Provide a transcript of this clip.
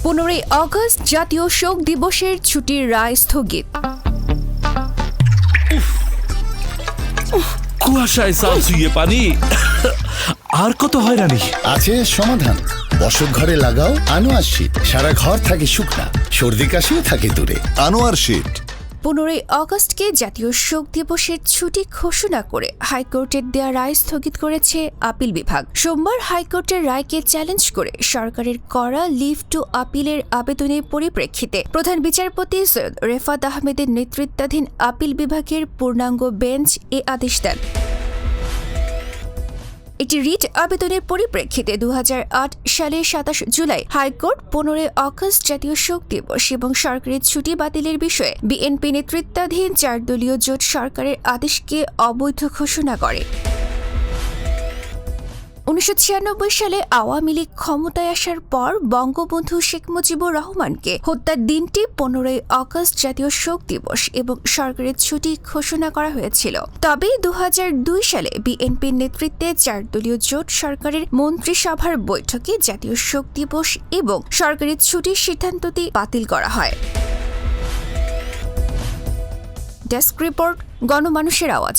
15ই August জাতীয় শোক দিবসের ছুটির রায় স্থগিত। কুয়াশায় সালসুইয়ে পানি আর কত হয়রানি আছে সমাধান। বসত ঘরে লাগাও আনোয়ার শীট, সারা ঘর থাকে শুকনা, সর্দি কাশিও থাকে দূরে। আনোয়ার শীট। 15ই আগস্টকে জাতীয় শোক দিবসের ছুটি ঘোষণা করে হাইকোর্টের দেয়া রায় স্থগিত করেছে আপিল বিভাগ। সোমবার হাইকোর্টের রায়কে চ্যালেঞ্জ করে সরকারের করা লিভ টু আপিলের আবেদনের পরিপ্রেক্ষিতে প্রধান বিচারপতি সৈয়দ রেফাত আহমেদের নেতৃত্বাধীন আপিল বিভাগের পূর্ণাঙ্গ বেঞ্চ এ আদেশ দেন। একটি রিট আবেদনের পরিপ্রেক্ষিতে 2008 সালের 27 জুলাই হাইকোর্ট 15ই আগস্ট জাতীয় শোক দিবস এবং সরকারি ছুটি বাতিলের বিষয়ে বিএনপি নেতৃত্বাধীন 4 দলীয় জোট সরকারের আদেশকে অবৈধ ঘোষণা করে। 1996 সালে আওয়ামী লীগ ক্ষমতায় আসার পর বঙ্গবন্ধু শেখ মুজিবুর রহমানকে হত্যার দিনটি 15ই আগস্ট জাতীয় শোক দিবস এবং সরকারের ছুটি ঘোষণা করা হয়েছিল। তবে 2002 সালে বিএনপির নেতৃত্বে 4 দলীয় জোট সরকারের মন্ত্রিসভার বৈঠকে জাতীয় শোক দিবস এবং সরকারি ছুটির সিদ্ধান্তটি বাতিল করা হয়। ডেস্ক রিপোর্ট, গণমানুষের আওয়াজ।